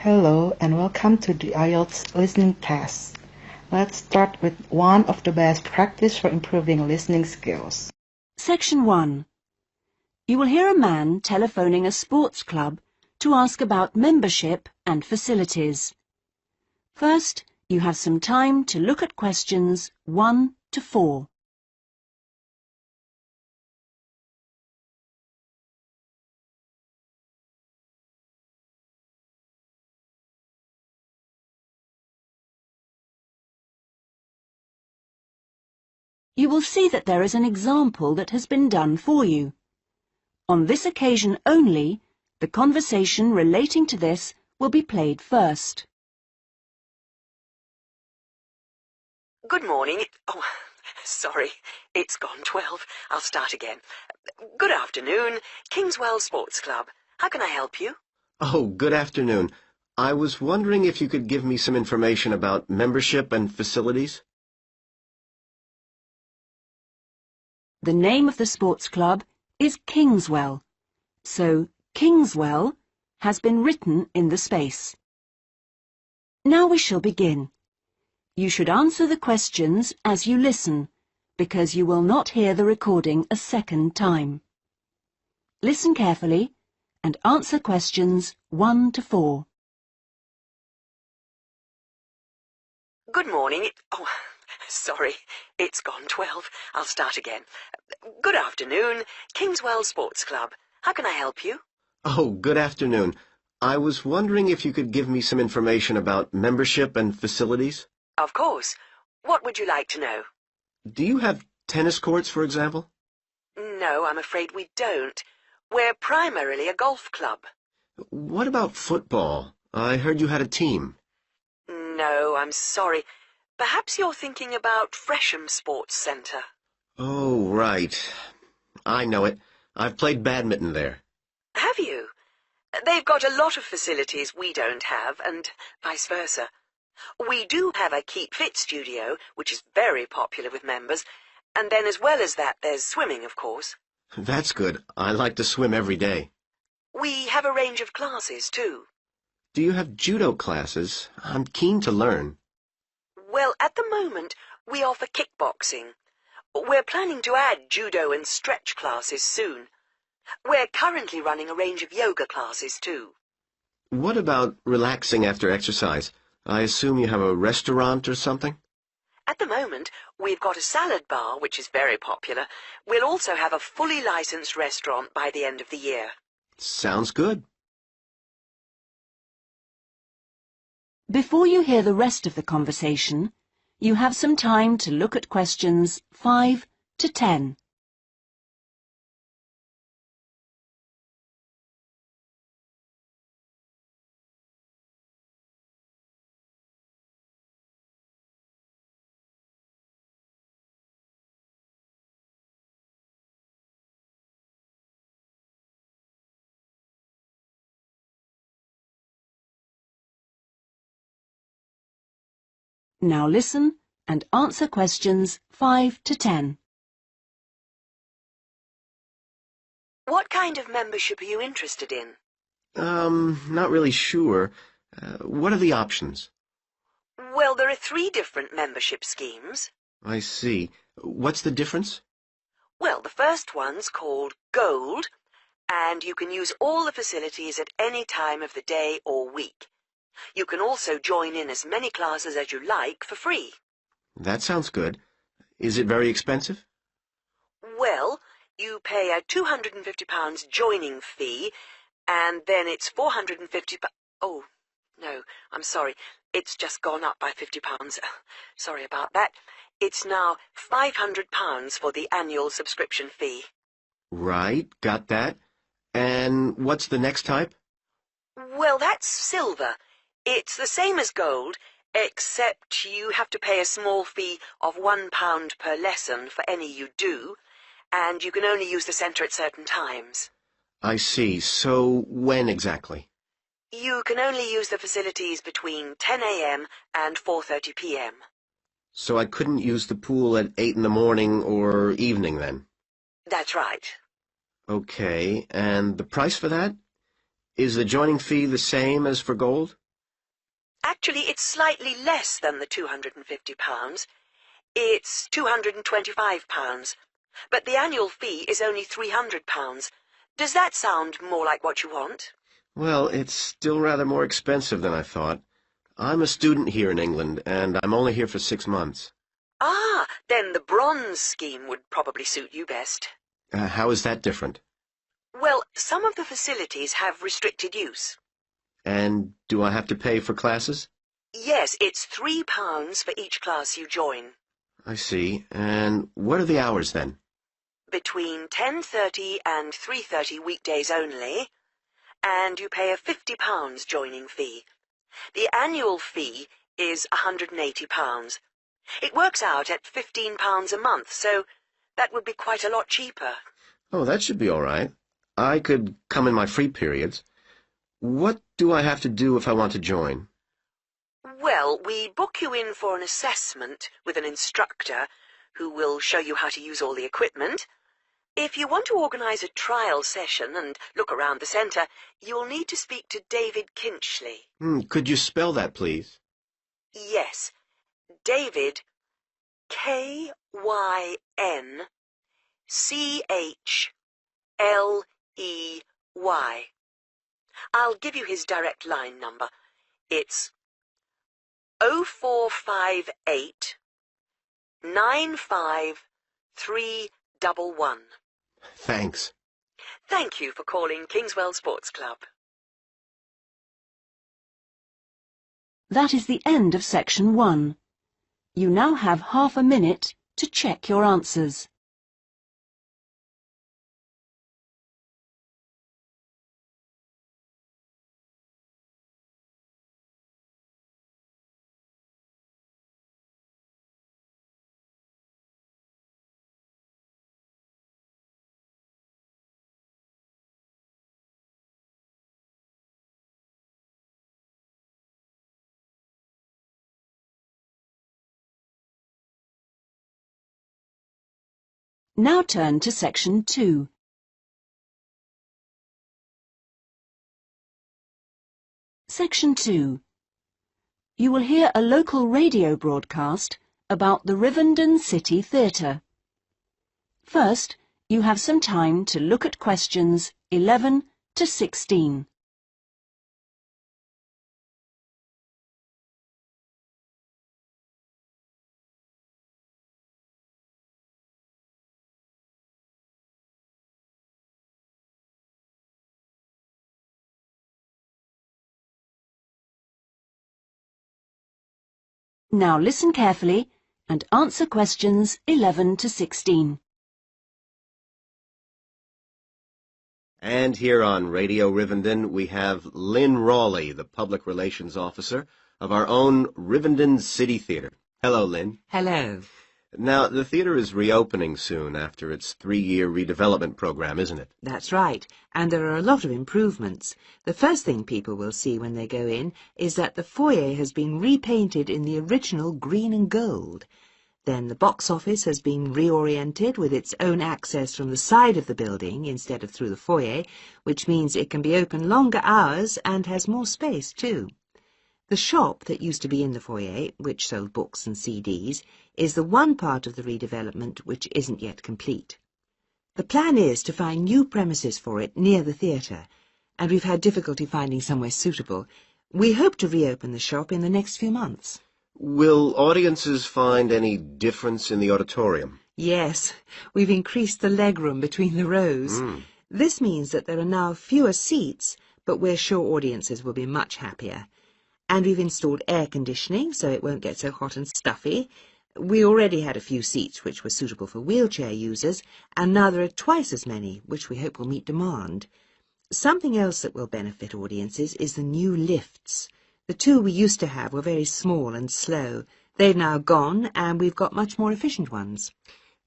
Hello and welcome to the Ielts listening test. Let's start with one of the best practice for improving listening skills. Section 1. You will hear a man telephoning a sports club to ask about membership and facilities. First, you have some time to look at questions 1 to 4. You will see that there is an example that has been done for you. On this occasion only, the conversation relating to this will be played first. Good morning. Sorry, it's gone 12. I'll start again. Good afternoon, Kingswell Sports Club. How can I help you? Oh, good afternoon. I was wondering if you could give me some information about membership and facilities. The name of the sports club is Kingswell, so Kingswell has been written in the space. Now we shall begin. You should answer the questions as you listen, because you will not hear the recording a second time. Listen carefully and answer questions 1 to 4. Good morning. Sorry, it's gone 12. I'll start again. Good afternoon, Kingswell Sports Club. How can I help you? Oh, good afternoon. I was wondering if you could give me some information about membership and facilities. Of course. What would you like to know? Do you have tennis courts, for example? No, I'm afraid we don't. We're primarily a golf club. What about football? I heard you had a team. No, I'm sorry. Perhaps you're thinking about Fresham Sports Centre. Oh, right. I know it. I've played badminton there. Have you? They've got a lot of facilities we don't have, and vice versa. We do have a Keep Fit studio, which is very popular with members, and then as well as that, there's swimming, of course. That's good. I like to swim every day. We have a range of classes, too. Do you have judo classes? I'm keen to learn. Well, at the moment, we offer kickboxing. We're planning to add judo and stretch classes soon. We're currently running a range of yoga classes, too. What about relaxing after exercise? I assume you have a restaurant or something? At the moment, we've got a salad bar, which is very popular. We'll also have a fully licensed restaurant by the end of the year. Sounds good. Before you hear the rest of the conversation, you have some time to look at questions 5 to 10. Now listen and answer questions 5 to 10. What kind of membership are you interested in? Not really sure. What are the options? Well, there are 3 different membership schemes. I see. What's the difference? Well, the first one's called Gold, and you can use all the facilities at any time of the day or week. You can also join in as many classes as you like for free. That sounds good. Is it very expensive? Well, you pay a £250 joining fee, and then it's £450. Oh, no, I'm sorry. It's just gone up by £50. Sorry about that. It's now £500 for the annual subscription fee. Right, got that. And what's the next type? Well, that's silver. It's the same as gold, except you have to pay a small fee of £1 per lesson for any you do, and you can only use the centre at certain times. I see. So when exactly? You can only use the facilities between 10 a.m. and 4:30 p.m. So I couldn't use the pool at 8 in the morning or evening then? That's right. Okay, and the price for that? Is the joining fee the same as for gold? Actually, it's slightly less than the £250. It's £225. But the annual fee is only £300. Does that sound more like what you want? Well, it's still rather more expensive than I thought. I'm a student here in England, and I'm only here for 6 months. Ah, then the bronze scheme would probably suit you best. How is that different? Well, some of the facilities have restricted use. And do I have to pay for classes? Yes, it's £3 for each class you join. I see. And what are the hours then? Between 10:30 and 3:30 weekdays only, and you pay a £50 joining fee. The annual fee is £180. It works out at £15 a month, so that would be quite a lot cheaper. Oh, that should be all right. I could come in my free periods. What do I have to do if I want to join? Well, we book you in for an assessment with an instructor who will show you how to use all the equipment. If you want to organise a trial session and look around the centre, you'll need to speak to David Kinchley. Could you spell that, please? Yes, David, KynChley. I'll give you his direct line number. It's 0458 95311. Thanks. Thank you for calling Kingswell Sports Club. That is the end of section 1. You now have half a minute to check your answers. Now turn to section 2. Section 2. You will hear a local radio broadcast about the Rivendell City Theatre. First, you have some time to look at questions 11 to 16. Now listen carefully and answer questions 11 to 16. And here on Radio Rivendell, we have Lynn Rawley, the Public Relations Officer of our own Rivendell City Theatre. Hello, Lynn. Hello. Now, the theatre is reopening soon after its 3-year redevelopment program, isn't it? That's right, and there are a lot of improvements. The first thing people will see when they go in is that the foyer has been repainted in the original green and gold. Then the box office has been reoriented with its own access from the side of the building instead of through the foyer, which means it can be open longer hours and has more space too. The shop that used to be in the foyer, which sold books and CDs, is the one part of the redevelopment which isn't yet complete. The plan is to find new premises for it near the theatre, and we've had difficulty finding somewhere suitable. We hope to reopen the shop in the next few months. Will audiences find any difference in the auditorium? Yes, we've increased the legroom between the rows. This means that there are now fewer seats, but we're sure audiences will be much happier. And we've installed air conditioning so it won't get so hot and stuffy. We already had a few seats which were suitable for wheelchair users, and now there are twice as many, which we hope will meet demand. Something else that will benefit audiences is the new lifts. The two we used to have were very small and slow. They've now gone, and we've got much more efficient ones.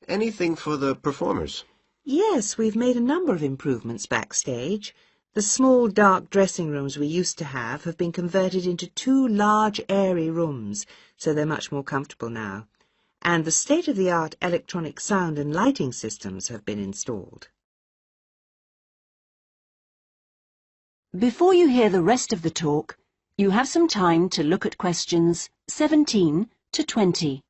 Anything for the performers? Yes, we've made a number of improvements backstage. The small, dark dressing rooms we used to have been converted into 2 large, airy rooms, so they're much more comfortable now. And the state-of-the-art electronic sound and lighting systems have been installed. Before you hear the rest of the talk, You have some time to look at questions 17 to 20.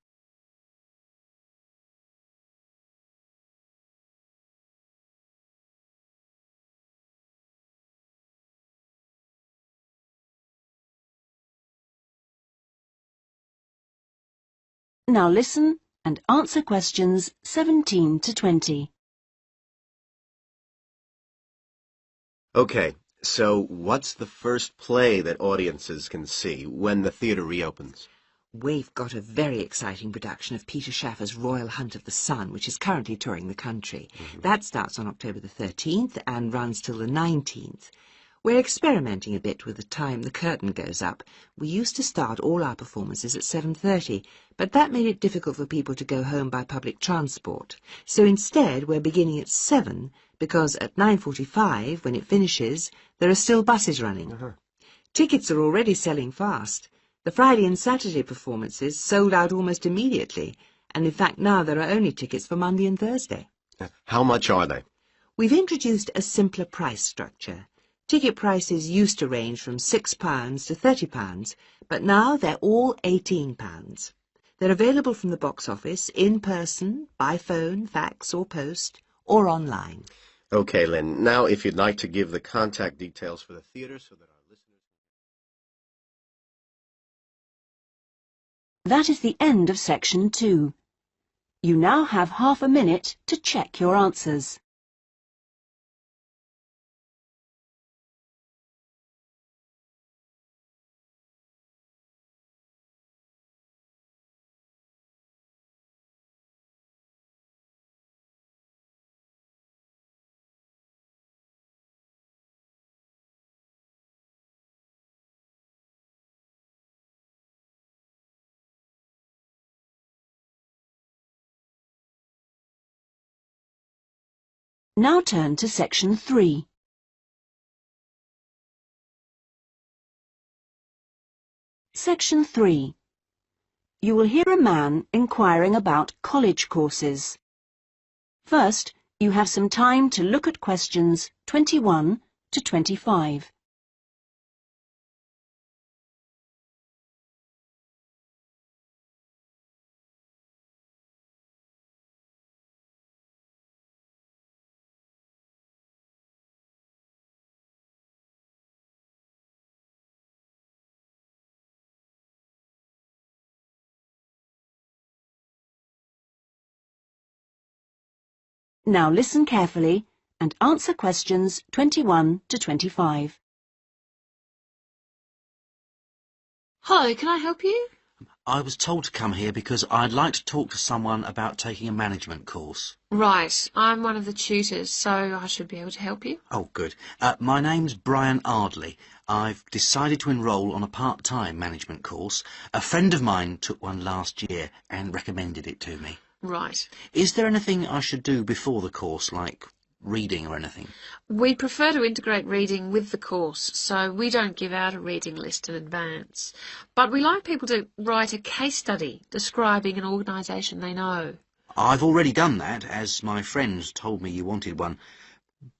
Now listen and answer questions 17 to 20. Okay, so what's the first play that audiences can see when the theatre reopens? We've got a very exciting production of Peter Shaffer's Royal Hunt of the Sun, which is currently touring the country. That starts on October the 13th and runs till the 19th. We're experimenting a bit with the time the curtain goes up. We used to start all our performances at 7:30, but that made it difficult for people to go home by public transport. So instead, we're beginning at 7, because at 9:45, when it finishes, there are still buses running. Tickets are already selling fast. The Friday and Saturday performances sold out almost immediately, and in fact now there are only tickets for Monday and Thursday. How much are they? We've introduced a simpler price structure. Ticket prices used to range from £6 to £30, but now they're all £18. They're available from the box office, in person, by phone, fax or post, or online. Okay, Lynn, now if you'd like to give the contact details for the theatre so that our listeners... That is the end of section 2. You now have half a minute to check your answers. Now turn to section 3. Section 3. You will hear a man inquiring about college courses. First, you have some time to look at questions 21 to 25. Now listen carefully and answer questions 21 to 25. Hi, can I help you? I was told to come here because I'd like to talk to someone about taking a management course. Right, I'm one of the tutors, so I should be able to help you. Oh, good. My name's Brian Ardley. I've decided to enrol on a part-time management course. A friend of mine took one last year and recommended it to me. Right. Is there anything I should do before the course, like reading or anything? We prefer to integrate reading with the course, so we don't give out a reading list in advance. But we like people to write a case study describing an organisation they know. I've already done that, as my friends told me you wanted one.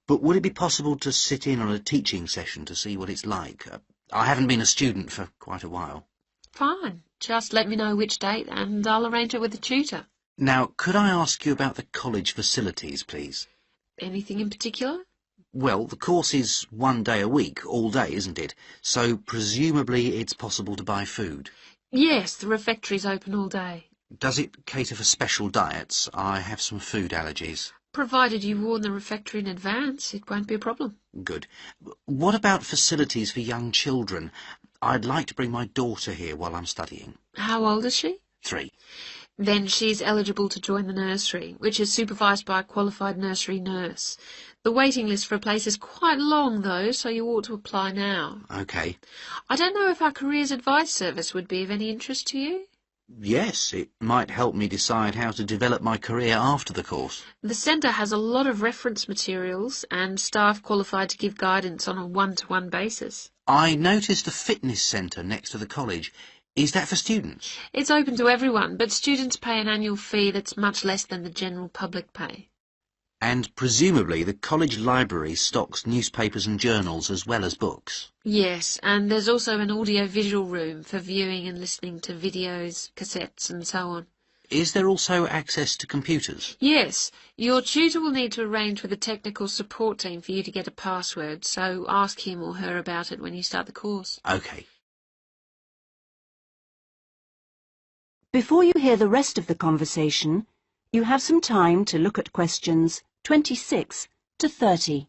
But would it be possible to sit in on a teaching session to see what it's like? I haven't been a student for quite a while. Fine. Just let me know which date and I'll arrange it with the tutor. Now, could I ask you about the college facilities, please? Anything in particular? Well, the course is 1 day a week, all day, isn't it? So presumably it's possible to buy food. Yes, the refectory's open all day. Does it cater for special diets? I have some food allergies. Provided you warn the refectory in advance, it won't be a problem. Good. What about facilities for young children? I'd like to bring my daughter here while I'm studying. How old is she? 3. Then she's eligible to join the nursery, which is supervised by a qualified nursery nurse. The waiting list for a place is quite long, though, so you ought to apply now. OK. I don't know if our careers advice service would be of any interest to you. Yes, it might help me decide how to develop my career after the course. The centre has a lot of reference materials and staff qualified to give guidance on a one-to-one basis. I noticed a fitness centre next to the college. Is that for students? It's open to everyone, but students pay an annual fee that's much less than the general public pay. And presumably the college library stocks newspapers and journals as well as books. Yes, and there's also an audio-visual room for viewing and listening to videos, cassettes and so on. Is there also access to computers? Yes, your tutor will need to arrange with the technical support team for you to get a password, so ask him or her about it when you start the course. OK. Before you hear the rest of the conversation, you have some time to look at questions 26 to 30.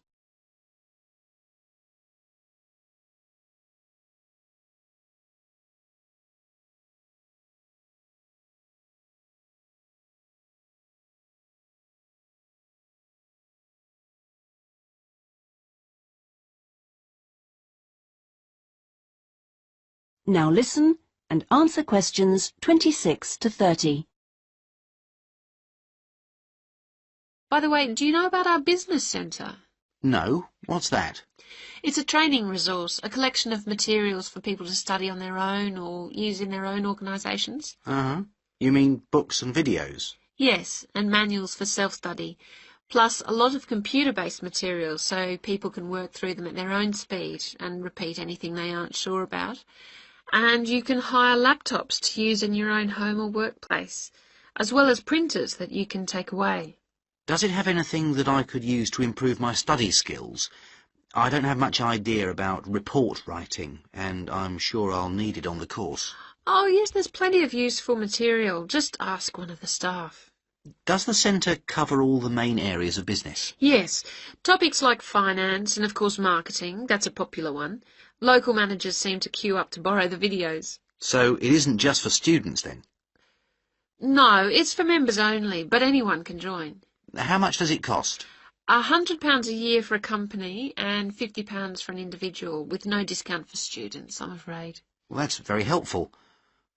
Now listen and answer questions 26 to 30. By the way, do you know about our business centre? No? What's that? It's a training resource, a collection of materials for people to study on their own or use in their own organisations. Uh-huh. You mean books and videos? Yes, and manuals for self-study, plus a lot of computer-based materials so people can work through them at their own speed and repeat anything they aren't sure about. And you can hire laptops to use in your own home or workplace, as well as printers that you can take away. Does it have anything that I could use to improve my study skills? I don't have much idea about report writing, and I'm sure I'll need it on the course. Oh, yes, there's plenty of useful material. Just ask one of the staff. Does the centre cover all the main areas of business? Yes, topics like finance and, of course, marketing, that's a popular one. Local managers seem to queue up to borrow the videos. So it isn't just for students, then? No, it's for members only, but anyone can join. How much does it cost? £100 a year for a company and £50 for an individual, with no discount for students, I'm afraid. Well, that's very helpful.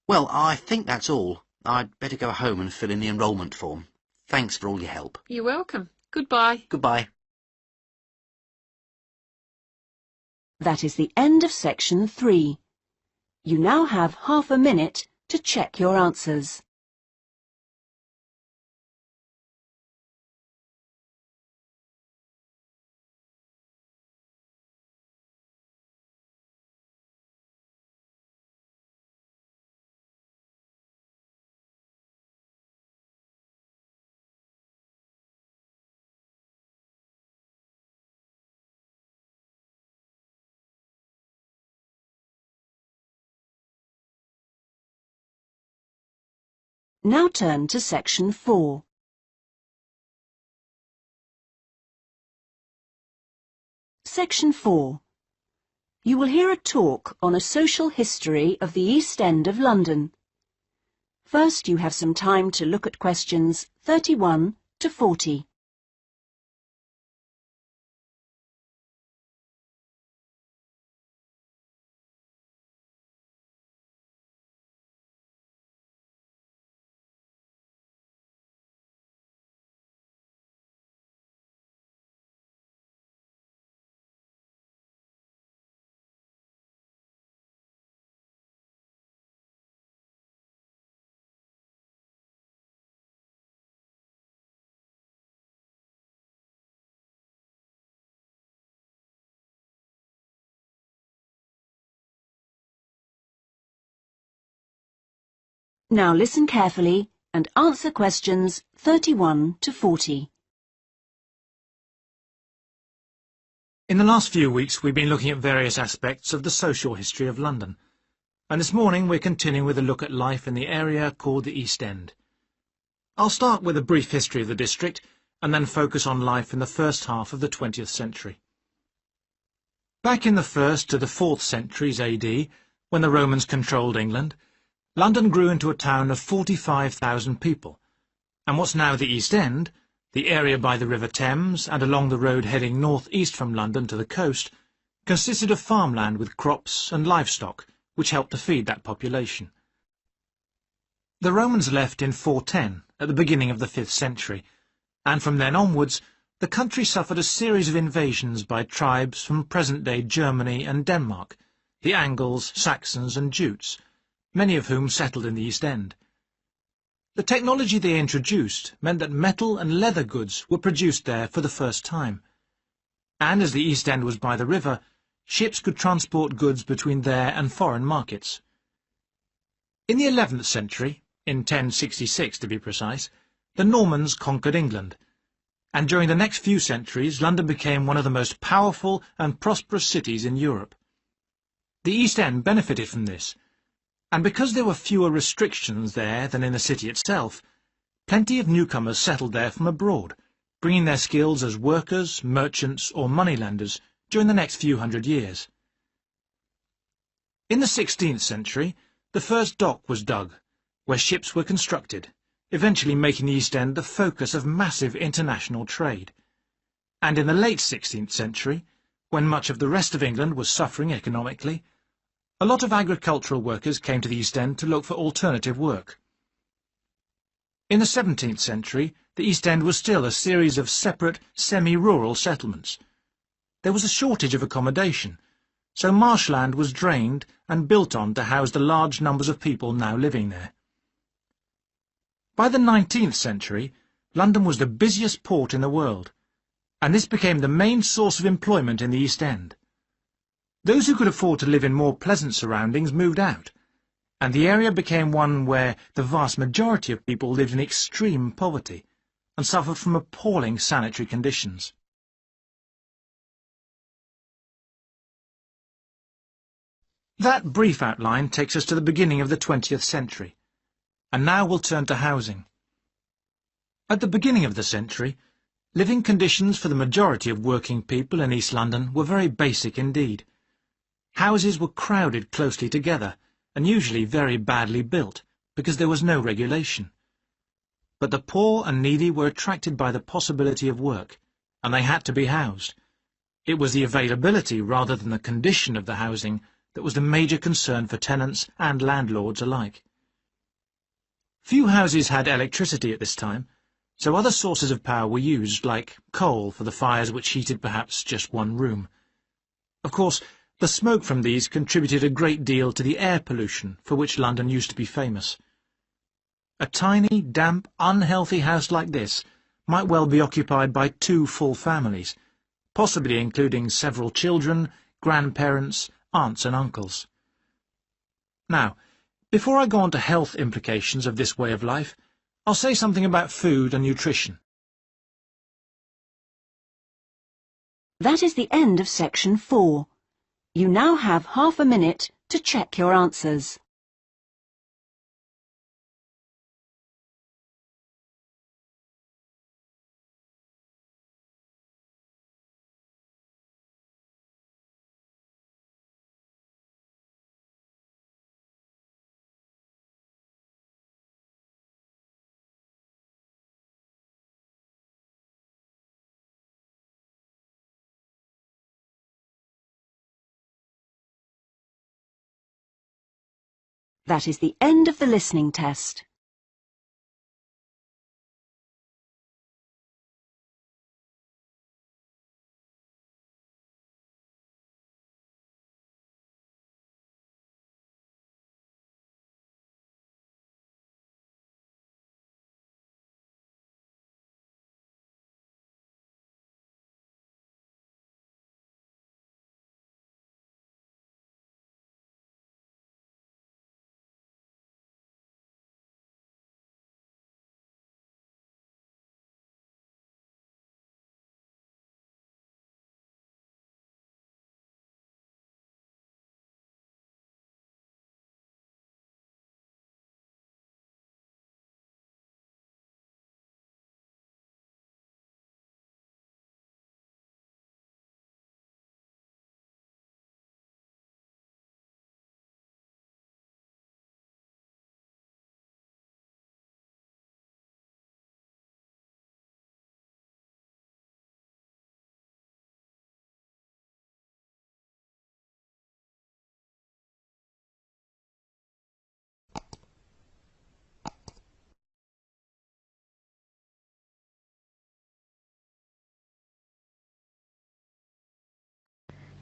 Well, I think that's all. I'd better go home and fill in the enrolment form. Thanks for all your help. You're welcome. Goodbye. Goodbye. That is the end of section 3. You now have half a minute to check your answers. Now turn to section 4. Section 4. You will hear a talk on a social history of the East End of London. First, you have some time to look at questions 31 to 40. Now listen carefully and answer questions 31 to 40. In the last few weeks, we've been looking at various aspects of the social history of London, and this morning we're continuing with a look at life in the area called the East End. I'll start with a brief history of the district, and then focus on life in the first half of the 20th century. Back in the 1st to the 4th centuries AD, when the Romans controlled England, London grew into a town of 45,000 people, and what's now the East End, the area by the River Thames and along the road heading north-east from London to the coast, consisted of farmland with crops and livestock, which helped to feed that population. The Romans left in 410, at the beginning of the 5th century, and from then onwards, the country suffered a series of invasions by tribes from present-day Germany and Denmark, the Angles, Saxons and Jutes, many of whom settled in the East End. The technology they introduced meant that metal and leather goods were produced there for the first time. And as the East End was by the river, ships could transport goods between there and foreign markets. In the 11th century, in 1066 to be precise, the Normans conquered England, and during the next few centuries London became one of the most powerful and prosperous cities in Europe. The East End benefited from this, and because there were fewer restrictions there than in the city itself, plenty of newcomers settled there from abroad, bringing their skills as workers, merchants or moneylenders during the next few hundred years. In the 16th century, the first dock was dug, where ships were constructed, eventually making the East End the focus of massive international trade. And in the late 16th century, when much of the rest of England was suffering economically, a lot of agricultural workers came to the East End to look for alternative work. In the 17th century, the East End was still a series of separate, semi-rural settlements. There was a shortage of accommodation, so marshland was drained and built on to house the large numbers of people now living there. By the 19th century, London was the busiest port in the world, and this became the main source of employment in the East End. Those who could afford to live in more pleasant surroundings moved out, and the area became one where the vast majority of people lived in extreme poverty and suffered from appalling sanitary conditions. That brief outline takes us to the beginning of the 20th century, and now we'll turn to housing. At the beginning of the century, living conditions for the majority of working people in East London were very basic indeed. Houses were crowded closely together, and usually very badly built, because there was no regulation. But the poor and needy were attracted by the possibility of work, and they had to be housed. It was the availability rather than the condition of the housing that was the major concern for tenants and landlords alike. Few houses had electricity at this time, so other sources of power were used, like coal for the fires which heated perhaps just one room. Of course, the smoke from these contributed a great deal to the air pollution for which London used to be famous. A tiny, damp, unhealthy house like this might well be occupied by 2 full families, possibly including several children, grandparents, aunts and uncles. Now, before I go on to health implications of this way of life, I'll say something about food and nutrition. That is the end of section 4. You now have half a minute to check your answers. That is the end of the listening test.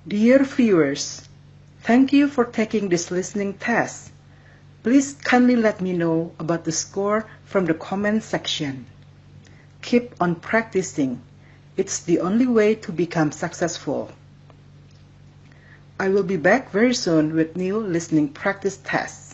Dear viewers, thank you for taking this listening test. Please kindly let me know about the score from the comment section. Keep on practicing. It's the only way to become successful. I will be back very soon with new listening practice tests.